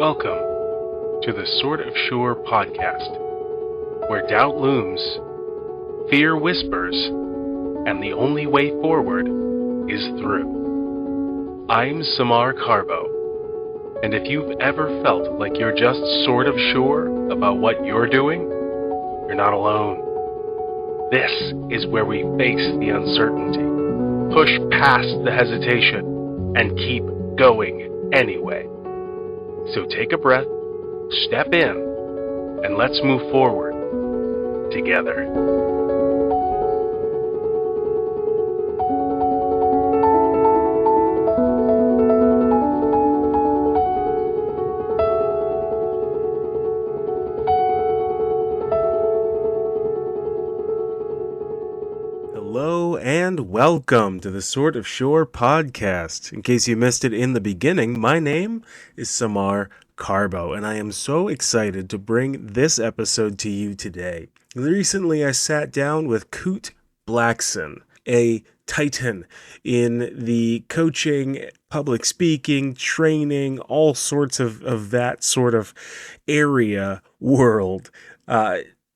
Welcome to the Sort of Sure podcast, where doubt looms, fear whispers, and the only way forward is through. I'm Samar Carbo, and if you've ever felt like you're just sort of sure about what you're doing, you're not alone. This is where we face the uncertainty, push past the hesitation, and keep going anyway. So take a breath, step in, and let's move forward together. Hello and welcome to the Sort of Sure podcast. In case you missed it in the beginning, my name is Samar Carbo, and I am so excited to bring this episode to you today. Recently, I sat down with Kute Blackson, a titan in the coaching, public speaking, training, all sorts of that sort of area world.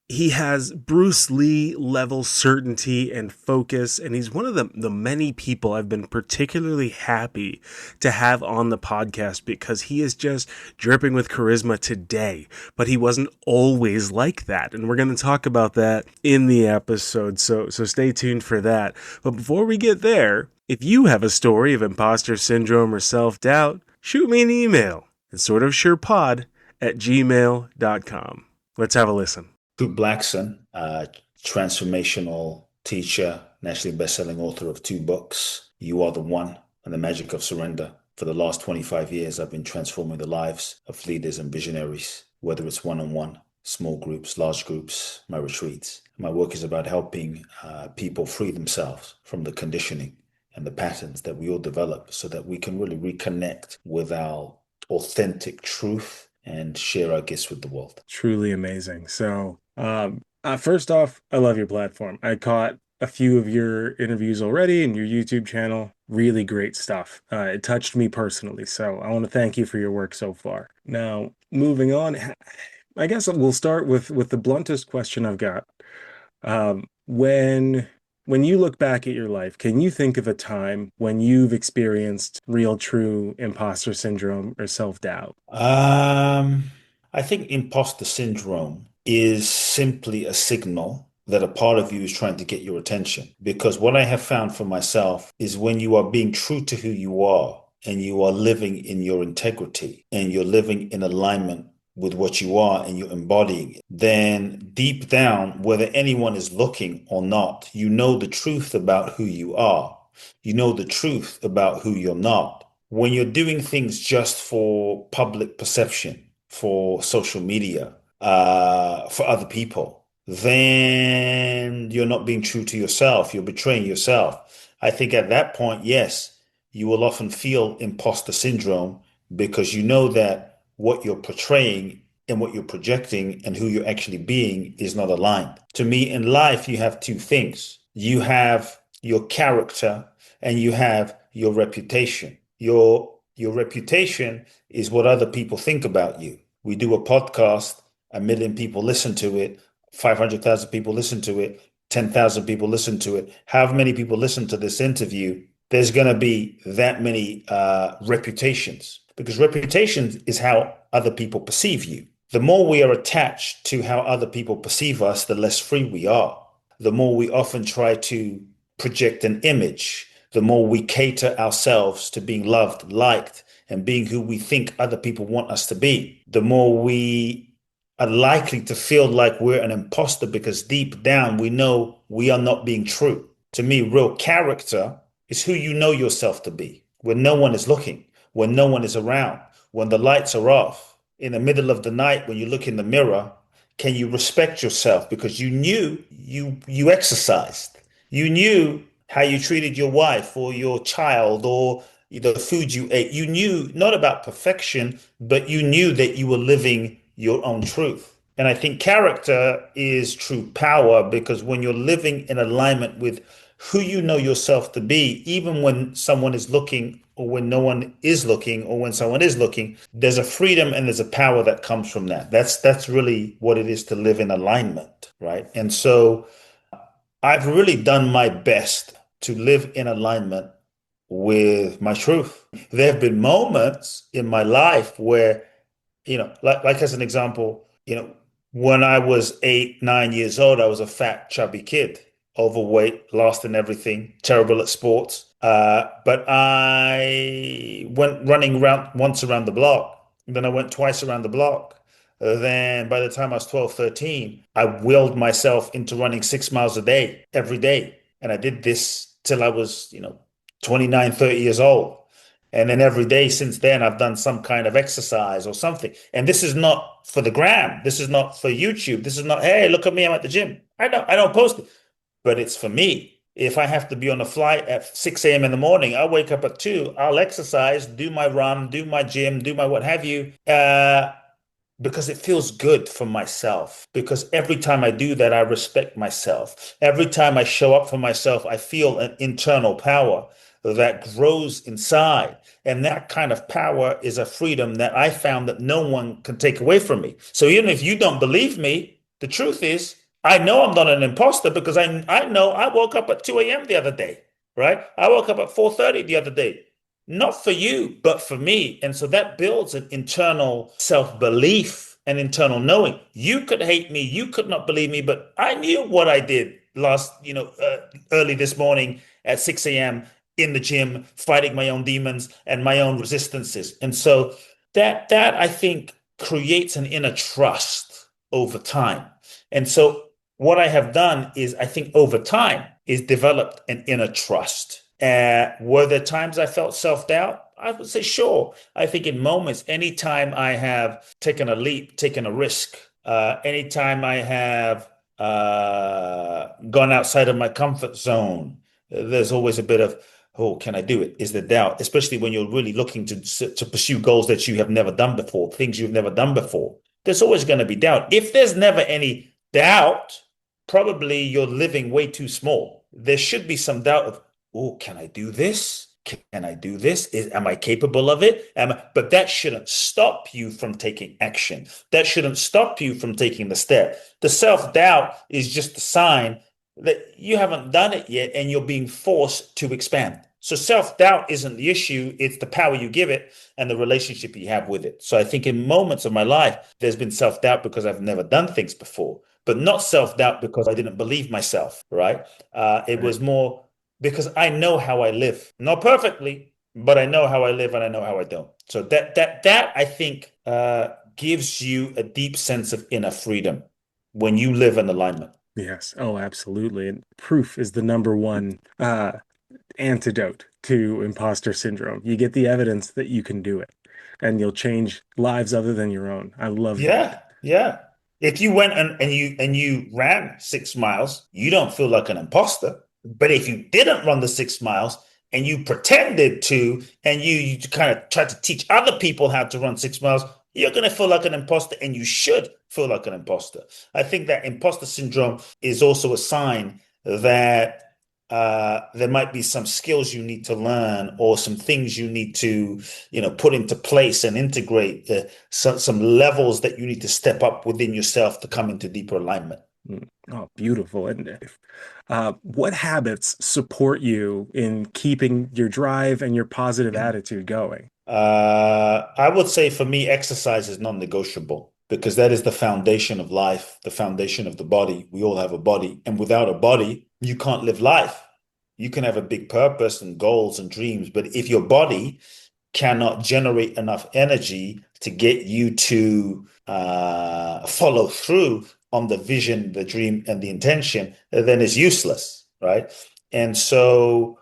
He has Bruce Lee level certainty and focus, and he's one of the many people I've been particularly happy to have on the podcast because he is just dripping with charisma today, but he wasn't always like that, and we're going to talk about that in the episode, so stay tuned for that. But before we get there, if you have a story of imposter syndrome or self-doubt, shoot me an email at sortofsurepod@gmail.com. Let's have a listen. Kute Blackson, transformational teacher, nationally best-selling author of 2 books, You Are the One and The Magic of Surrender. For the last 25 years, I've been transforming the lives of leaders and visionaries, whether it's one-on-one, small groups, large groups, my retreats. My work is about helping people free themselves from the conditioning and the patterns that we all develop so that we can really reconnect with our authentic truth and share our gifts with the world. Truly amazing. So, first off, I love your platform. I caught a few of your interviews already in your YouTube channel. Really great stuff. It touched me personally. So I want to thank you for your work so far. Now, moving on, I guess we'll start with the bluntest question I've got. When you look back at your life, can you think of a time when you've experienced real, true imposter syndrome or self-doubt? I think imposter syndrome is simply a signal that a part of you is trying to get your attention. Because what I have found for myself is when you are being true to who you are and you are living in your integrity and you're living in alignment with what you are and you're embodying it, then deep down, whether anyone is looking or not, you know the truth about who you are. You know the truth about who you're not. When you're doing things just for public perception, for social media, for other people, then you're not being true to yourself. You're betraying yourself. I think at that point, yes, you will often feel imposter syndrome because you know that what you're portraying and what you're projecting and who you're actually being is not aligned. To me, in life, you have 2 things. You have your character and you have your reputation. Your reputation is what other people think about you. We do a podcast, 1 million people listen to it, 500,000 people listen to it, 10,000 people listen to it. However many people listen to this interview, there's going to be that many reputations, because reputation is how other people perceive you. The more we are attached to how other people perceive us, the less free we are. The more we often try to project an image, the more we cater ourselves to being loved, liked, and being who we think other people want us to be, the more we are likely to feel like we're an imposter because deep down we know we are not being true. To me, real character is who you know yourself to be when no one is looking, when no one is around, when the lights are off, in the middle of the night when you look in the mirror. Can you respect yourself because you knew you exercised, you knew how you treated your wife or your child or the food you ate. You knew not about perfection, but you knew that you were living your own truth. And I think character is true power because when you're living in alignment with who you know yourself to be, even when someone is looking or when no one is looking or when someone is looking, there's a freedom and there's a power that comes from that. That's really what it is to live in alignment, right? And so I've really done my best to live in alignment with my truth. There have been moments in my life where, like as an example, when I was 8, 9 years old, I was a fat, chubby kid, overweight, lost in everything, terrible at sports. But I went running once around the block. Then I went twice around the block. Then by the time I was 12, 13, I willed myself into running 6 miles a day, every day. And I did this till I was, 29, 30 years old. And then every day since then, I've done some kind of exercise or something. And this is not for the gram. This is not for YouTube. This is not, hey, look at me, I'm at the gym. I don't post it, but it's for me. If I have to be on a flight at 6 a.m. in the morning, I'll wake up at 2. I'll exercise, do my run, do my gym, do my what have you. Because it feels good for myself. Because every time I do that, I respect myself. Every time I show up for myself, I feel an internal power that grows inside. And that kind of power is a freedom that I found that no one can take away from me. So even if you don't believe me, the truth is, I know I'm not an imposter because I know I woke up at 2 a.m. the other day, right? I woke up at 4:30 the other day. Not for you, but for me. And so that builds an internal self-belief and internal knowing. You could hate me, you could not believe me, but I knew what I did early this morning at 6 a.m. in the gym, fighting my own demons and my own resistances. And so that I think creates an inner trust over time. And so what I have done is I think over time is developed an inner trust. Were there times I felt self-doubt? I would say sure. I think in moments, anytime I have taken a leap, taken a risk, anytime I have gone outside of my comfort zone, there's always a bit of, oh, can I do it? Is the doubt, especially when you're really looking to pursue goals that you have never done before, things you've never done before. There's always going to be doubt. If there's never any doubt, probably you're living way too small. There should be some doubt of, oh, can I do this? Can I do this? Am I capable of it? But that shouldn't stop you from taking action. That shouldn't stop you from taking the step. The self-doubt is just a sign that you haven't done it yet and you're being forced to expand. So self-doubt isn't the issue. It's the power you give it and the relationship you have with it. So I think in moments of my life, there's been self-doubt because I've never done things before, but not self-doubt because I didn't believe myself, right? It was more because I know how I live. Not perfectly, but I know how I live and I know how I don't. So that I think gives you a deep sense of inner freedom when you live in alignment. Yes. Oh, absolutely. And proof is the number one antidote to imposter syndrome. You get the evidence that you can do it and you'll change lives other than your own. I love that. Yeah. If you went and you ran 6 miles, you don't feel like an imposter. But if you didn't run the 6 miles and you pretended to, and you kind of tried to teach other people how to run 6 miles, you're going to feel like an imposter, and you should feel like an imposter. I think that imposter syndrome is also a sign that there might be some skills you need to learn or some things you need to, put into place and integrate, some levels that you need to step up within yourself to come into deeper alignment. Oh, beautiful. And what habits support you in keeping your drive and your positive attitude going? I would say for me, exercise is non-negotiable because that is the foundation of life, the foundation of the body. We all have a body, and without a body, you can't live life. You can have a big purpose and goals and dreams, but if your body cannot generate enough energy to get you to follow through on the vision, the dream, and the intention, then it's useless, right? And so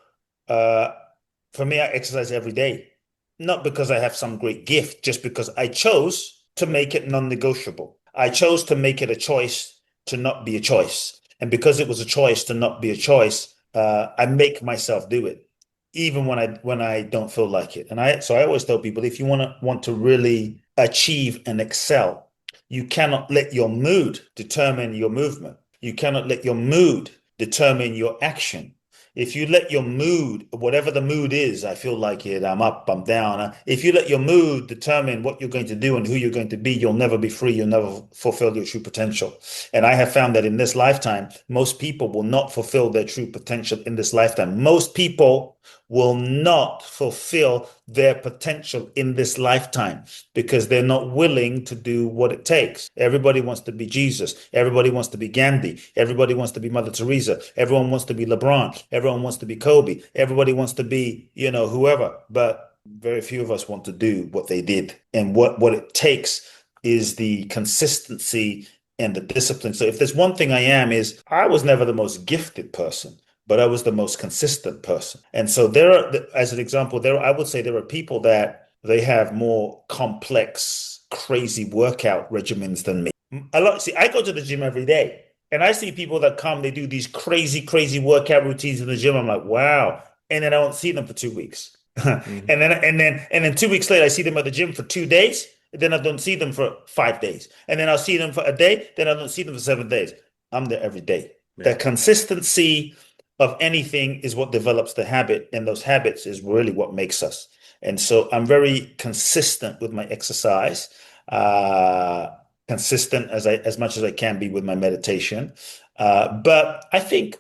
for me, I exercise every day, not because I have some great gift, just because I chose to make it non-negotiable. I chose to make it a choice to not be a choice. And because it was a choice to not be a choice, I make myself do it, even when I don't feel like it. And I always tell people, if you want to really achieve and excel, you cannot let your mood determine your movement. You cannot let your mood determine your action. If you let your mood, whatever the mood is, I feel like it, I'm up, I'm down. If you let your mood determine what you're going to do and who you're going to be, you'll never be free. You'll never fulfill your true potential. And I have found that in this lifetime, most people will not fulfill their true potential in this lifetime. Most people will not fulfill their potential in this lifetime because they're not willing to do what it takes. Everybody wants to be Jesus. Everybody wants to be Gandhi. Everybody wants to be Mother Teresa. Everyone wants to be LeBron. Everyone wants to be Kobe. Everybody wants to be, whoever. But very few of us want to do what they did. And what it takes is the consistency and the discipline. So if there's one thing is I was never the most gifted person, but I was the most consistent person. And so as an example, I would say there are people that they have more complex, crazy workout regimens than me. I go to the gym every day and I see people that come, they do these crazy, crazy workout routines in the gym. I'm like, wow. And then I don't see them for 2 weeks. Mhm. And then 2 weeks later, I see them at the gym for 2 days. Then I don't see them for 5 days. And then I'll see them for a day. Then I don't see them for 7 days. I'm there every day. Yeah. The consistency of anything is what develops the habit, and those habits is really what makes us. And so I'm very consistent with my exercise, consistent as much as I can be with my meditation. But I think,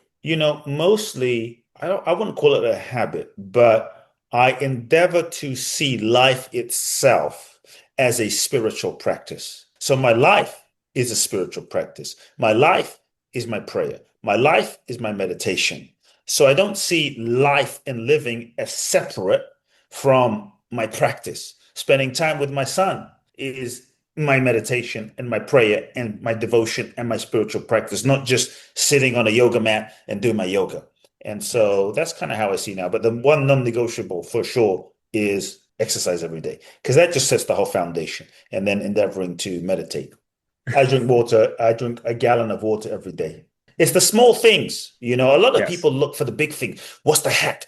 mostly I wouldn't call it a habit, but I endeavor to see life itself as a spiritual practice. So my life is a spiritual practice. My life is my prayer. My life is my meditation. So I don't see life and living as separate from my practice. Spending time with my son is my meditation and my prayer and my devotion and my spiritual practice, not just sitting on a yoga mat and doing my yoga. And so that's kind of how I see now. But the one non-negotiable for sure is exercise every day, because that just sets the whole foundation. And then endeavoring to meditate. I drink water. I drink a gallon of water every day. It's the small things. A lot of Yes. people look for the big thing. What's the hack?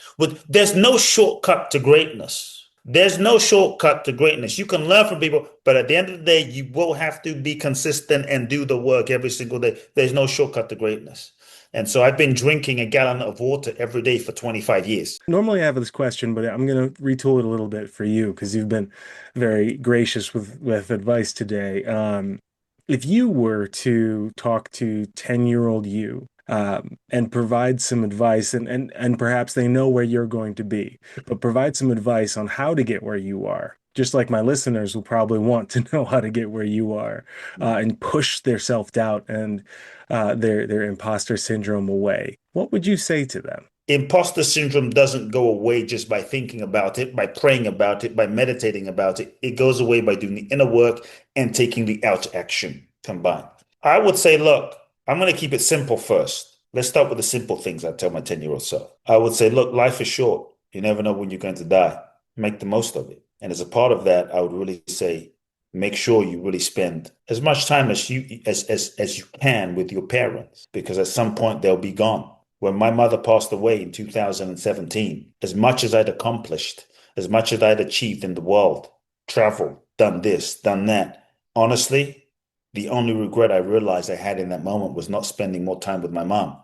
There's no shortcut to greatness. There's no shortcut to greatness. You can learn from people, but at the end of the day, you will have to be consistent and do the work every single day. There's no shortcut to greatness. And so I've been drinking a gallon of water every day for 25 years. Normally I have this question, but I'm going to retool it a little bit for you because you've been very gracious with advice today. If you were to talk to 10-year-old you and provide some advice, and perhaps they know where you're going to be, but provide some advice on how to get where you are, just like my listeners will probably want to know how to get where you are, and push their self-doubt and their imposter syndrome away, what would you say to them? Imposter syndrome doesn't go away just by thinking about it, by praying about it, by meditating about it. It goes away by doing the inner work and taking the outer action combined. I would say, look, I'm going to keep it simple first. Let's start with the simple things I tell my 10-year-old self. I would say, look, life is short. You never know when you're going to die. Make the most of it. And as a part of that, I would really say, make sure you really spend as much time as you can with your parents, because at some point they'll be gone. When my mother passed away in 2017, as much as I'd accomplished, as much as I'd achieved in the world, traveled, done this, done that, honestly, the only regret I realized I had in that moment was not spending more time with my mom,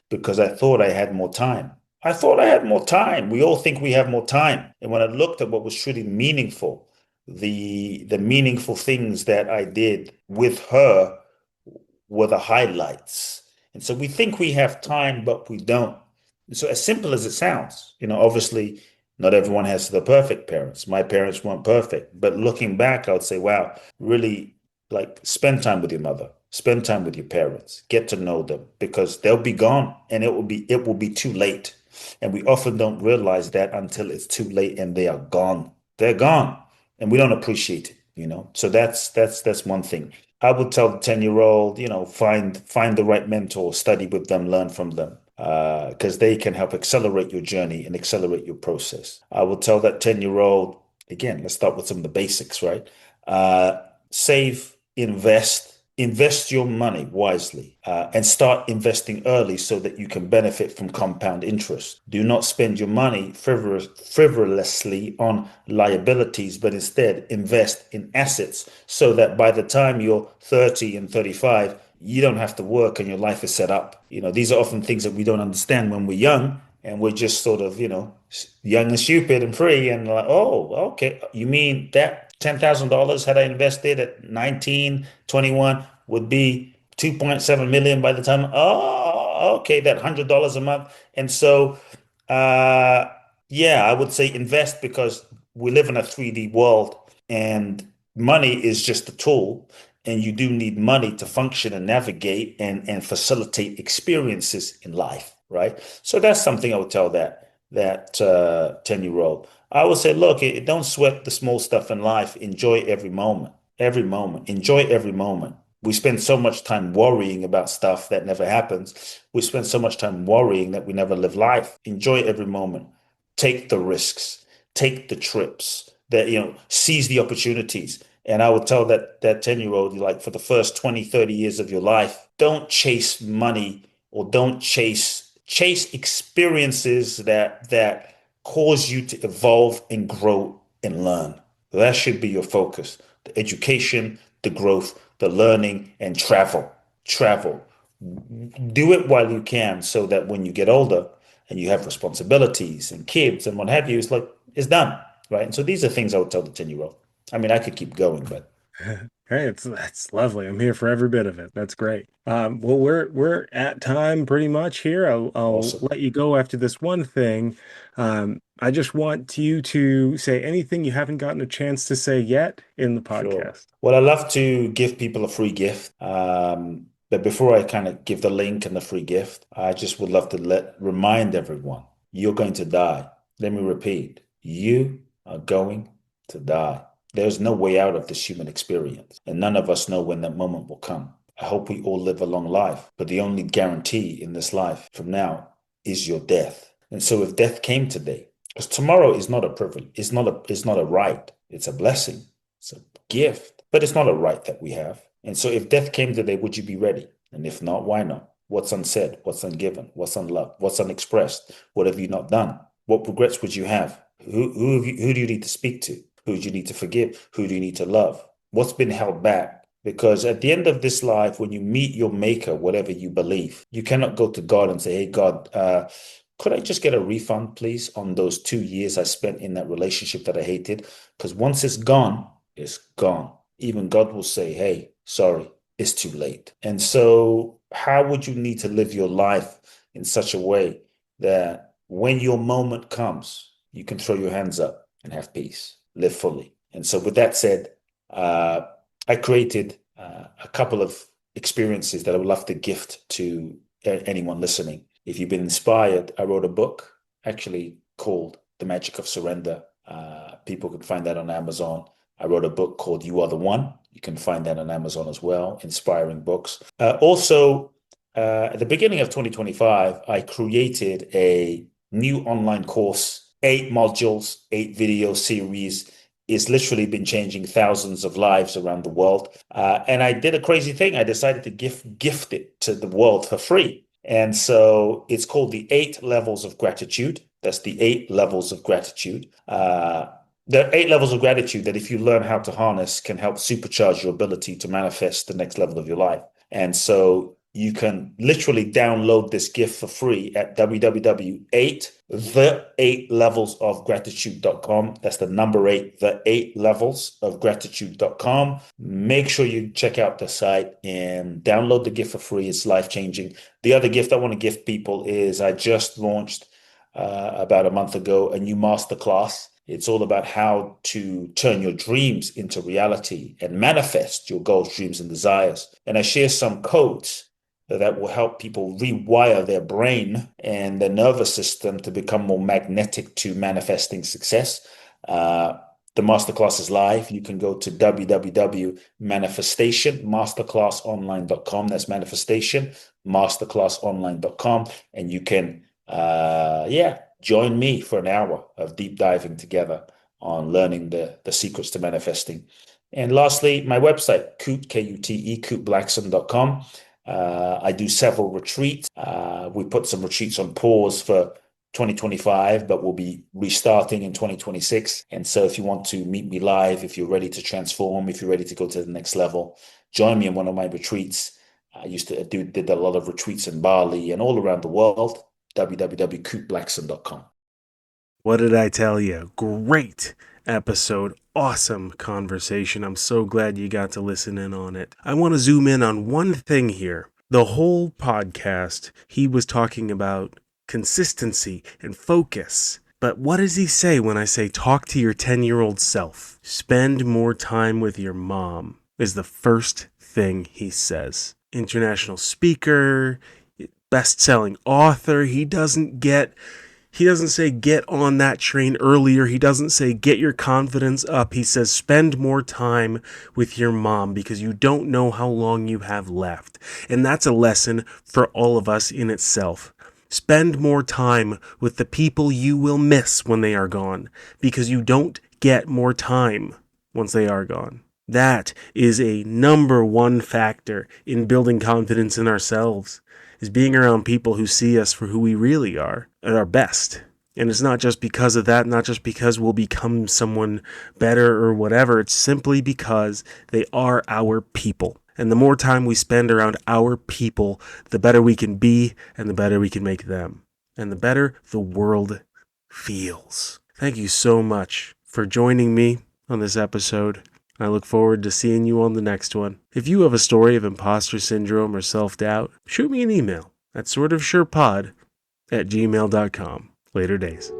because I thought I had more time. I thought I had more time. We all think we have more time. And when I looked at what was truly meaningful, the meaningful things that I did with her were the highlights. And so we think we have time, but we don't. And so as simple as it sounds, obviously not everyone has the perfect parents. My parents weren't perfect, but looking back, I would say, wow, really, like, spend time with your mother, spend time with your parents, get to know them, because they'll be gone and it will be too late. And we often don't realize that until it's too late and they are gone. They're gone and we don't appreciate it. So that's one thing. I would tell the 10-year-old, find the right mentor, study with them, learn from them, because they can help accelerate your journey and accelerate your process. I will tell that 10-year-old, again, let's start with some of the basics, right? Save, invest your money wisely, and start investing early so that you can benefit from compound interest. Do not spend your money frivolously on liabilities, but instead invest in assets so that by the time you're 30 and 35, you don't have to work and your life is set up. These are often things that we don't understand when we're young. and we're just sort of, young and stupid and free. And like, oh, okay. You mean that $10,000 had I invested at 19, 21 would be 2.7 million by the time, oh, okay, that $100 a month. And so, uh, yeah, I would say invest because we live in a 3D world and money is just a tool. And you do need money to function and navigate and facilitate experiences in life, right? So that's something I would tell that 10-year-old. I would say, look, don't sweat the small stuff in life. Enjoy every moment, enjoy every moment. We spend so much time worrying about stuff that never happens. We spend so much time worrying that we never live life. Enjoy every moment. Take the risks, take the trips, that, seize the opportunities. And I would tell that 10-year-old, like for the first 20, 30 years of your life, don't chase money or don't chase experiences that cause you to evolve and grow and learn. That should be your focus. The education, the growth, the learning, and travel. Travel. Do it while you can so that when you get older and you have responsibilities and kids and what have you, it's like it's done. Right. And so these are things I would tell the 10-year-old. I mean, I could keep going, but Hey, that's lovely. I'm here for every bit of it. That's great. Well, we're at time pretty much here. I'll awesome. let you go after this one thing. I just want you to say anything you haven't gotten a chance to say yet in the Sure. podcast. Well, I love to give people a free gift. But before I kind of give the link and the free gift, I just would love to remind everyone, you're going to die. Let me repeat, you are going to die. There's no way out of this human experience, and none of us know when that moment will come. I hope we all live a long life, but the only guarantee in this life from now is your death. And so if death came today, because tomorrow is not a privilege, it's not a right, it's a blessing. It's a gift, but it's not a right that we have. And so if death came today, would you be ready? And if not, why not? What's unsaid? What's ungiven? What's unloved? What's unexpressed? What have you not done? What regrets would you have? Who do you need to speak to? Who do you need to forgive? Who do you need to love? What's been held back? Because at the end of this life, when you meet your maker, whatever you believe, you cannot go to God and say, hey, God, could I just get a refund, please, on those 2 years I spent in that relationship that I hated? Because once it's gone, it's gone. Even God will say, hey, sorry, it's too late. And so, how would you need to live your life in such a way that when your moment comes, you can throw your hands up and have peace, live fully? And so, with that said, uh, I created a couple of experiences that I would love to gift to anyone listening. If you've been inspired, I wrote a book actually called The Magic of Surrender. People can find that on Amazon. I wrote a book called You Are the One. You can find that on Amazon as well. Inspiring books. At the beginning of 2025, I created a new online course, 8 modules, 8 video series. It's literally been changing thousands of lives around the world. And I did a crazy thing. I decided to gift it to the world for free. And so it's called the 8 levels of gratitude. That's the 8 levels of gratitude. There are 8 levels of gratitude that, if you learn how to harness, can help supercharge your ability to manifest the next level of your life. And so you can literally download this gift for free at the8levelsofgratitude.com. That's the number 8, the8levelsofgratitude.com. Make sure you check out the site and download the gift for free. It's life-changing. The other gift I want to gift people is I just launched about a month ago a new masterclass. It's all about how to turn your dreams into reality and manifest your goals, dreams, and desires. And I share some codes that will help people rewire their brain and their nervous system to become more magnetic to manifesting success. The masterclass is live. You can go to www.manifestationmasterclassonline.com. That's manifestationmasterclassonline.com. And you can, join me for an hour of deep diving together on learning the secrets to manifesting. And lastly, my website, Kute, Kute, KuteBlackson.com. I do several retreats. We put some retreats on pause for 2025, but we'll be restarting in 2026. And so if you want to meet me live, if you're ready to transform, if you're ready to go to the next level, join me in one of my retreats. I used to did a lot of retreats in Bali and all around the world. www.kuteblackson.com. What did I tell you? Great episode. Awesome conversation. I'm so glad you got to listen in on it. I want to zoom in on one thing here. The whole podcast, he was talking about consistency and focus. But what does he say when I say talk to your 10-year-old self? Spend more time with your mom is the first thing he says. International speaker, best-selling author. He doesn't say get on that train earlier. He doesn't say get your confidence up. He says spend more time with your mom because you don't know how long you have left. And that's a lesson for all of us in itself. Spend more time with the people you will miss when they are gone because you don't get more time once they are gone. That is a number one factor in building confidence in ourselves, is being around people who see us for who we really are at our best. And it's not just because of that, not just because we'll become someone better or whatever. It's simply because they are our people. And the more time we spend around our people, the better we can be and the better we can make them. And the better the world feels. Thank you so much for joining me on this episode. I look forward to seeing you on the next one. If you have a story of imposter syndrome or self-doubt, shoot me an email at sortofsurepod@gmail.com. Later days.